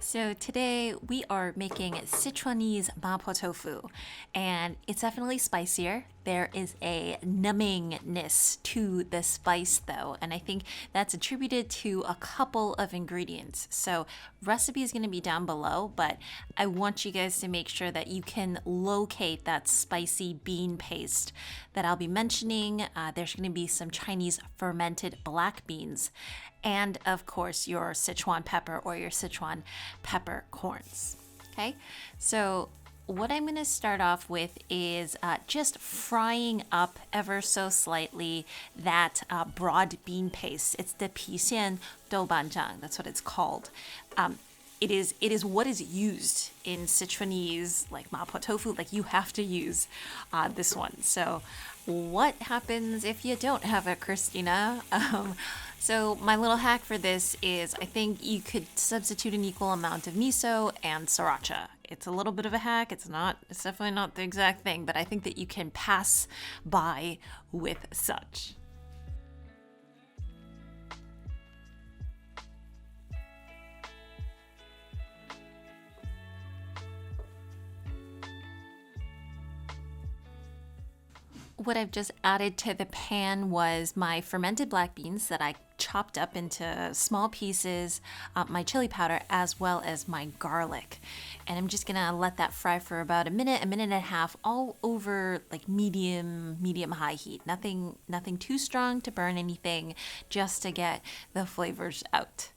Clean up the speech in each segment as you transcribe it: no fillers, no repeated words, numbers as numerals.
So today we are making Sichuanese Mapo Tofu, and it's definitely spicier. There is a numbingness to the spice though, and I think that's attributed to a couple of ingredients. So recipe is going to be down below, but I want you guys to make sure that you can locate that spicy bean paste that I'll be mentioning. There's going to be some Chinese fermented black beans, and of course your Sichuan pepper or your Sichuan peppercorns. Okay, so what I'm going to start off with is just frying up ever so slightly that broad bean paste. It's the pixian doubanjiang. That's what it's called. It is what is used in Sichuanese like mapo tofu. Like you have to use this one. So what happens if you don't have it, Christina? So my little hack for this is I think you could substitute an equal amount of miso and sriracha. It's a little bit of a hack. It's definitely not the exact thing, but I think that you can pass by with such. What I've just added to the pan was my fermented black beans that I chopped up into small pieces, my chili powder, as well as my garlic. And I'm just gonna let that fry for about a minute and a half, all over like medium high heat. Nothing too strong to burn anything, just to get the flavors out.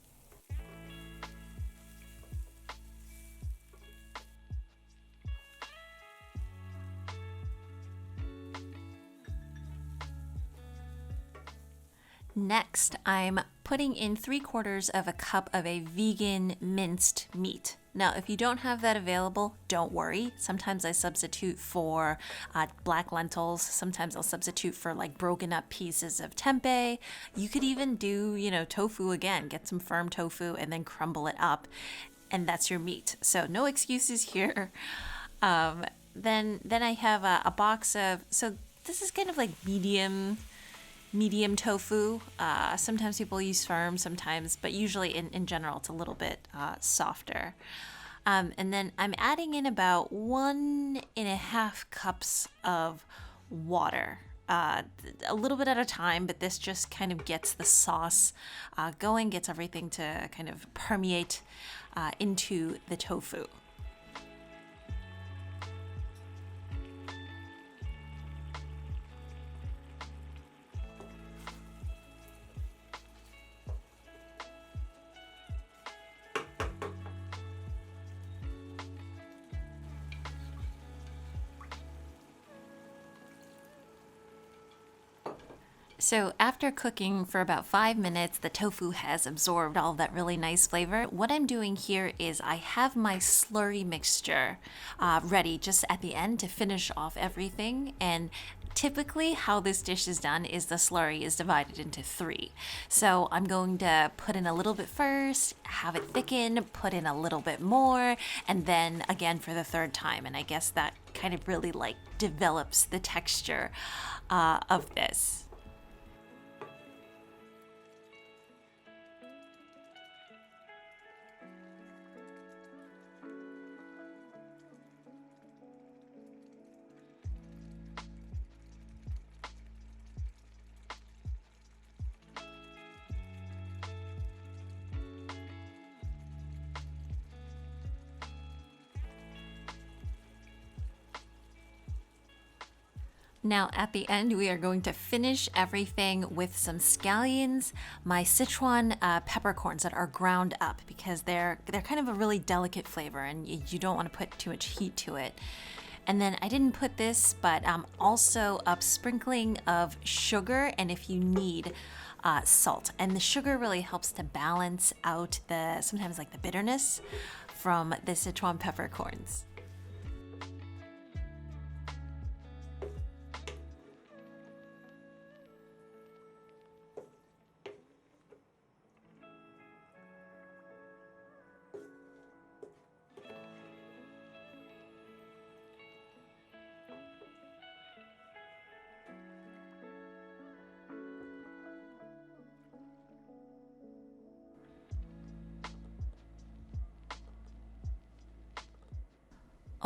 Next, I'm putting in 3/4 of a cup of a vegan minced meat. Now, if you don't have that available, don't worry. Sometimes I substitute for black lentils. Sometimes I'll substitute for like broken up pieces of tempeh. You could even do, tofu again. Get some firm tofu and then crumble it up, and that's your meat. So no excuses here. Then I have a box of, so this is kind of like medium tofu. Sometimes people use firm, sometimes, but usually in general, it's a little bit softer. And then I'm adding in about 1.5 cups of water. A little bit at a time, but this just kind of gets the sauce going, gets everything to kind of permeate into the tofu. So after cooking for about 5 minutes, the tofu has absorbed all that really nice flavor. What I'm doing here is I have my slurry mixture ready just at the end to finish off everything. And typically how this dish is done is the slurry is divided into three. So I'm going to put in a little bit first, have it thicken, put in a little bit more, and then again for the third time. And I guess that kind of really like develops the texture of this. Now at the end, we are going to finish everything with some scallions, my Sichuan peppercorns that are ground up because they're kind of a really delicate flavor and you don't want to put too much heat to it. And then I didn't put this, but also a sprinkling of sugar and if you need salt. And the sugar really helps to balance out sometimes like the bitterness from the Sichuan peppercorns.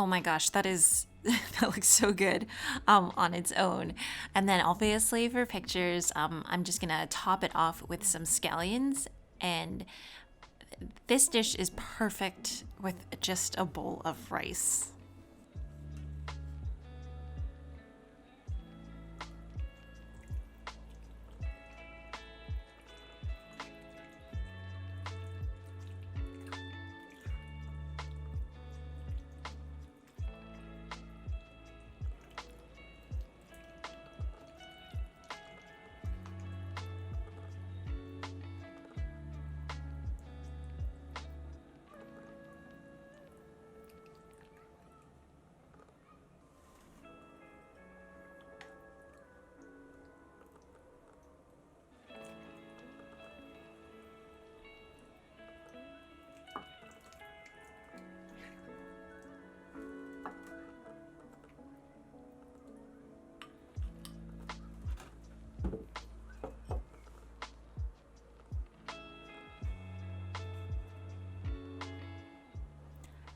Oh my gosh, that is that looks so good on its own. And then obviously for pictures, I'm just gonna top it off with some scallions. And this dish is perfect with just a bowl of rice.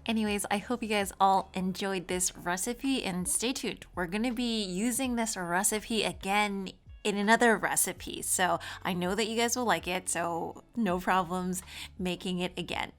Anyways, I hope you guys all enjoyed this recipe and stay tuned. We're gonna be using this recipe again in another recipe. So I know that you guys will like it, so no problems making it again.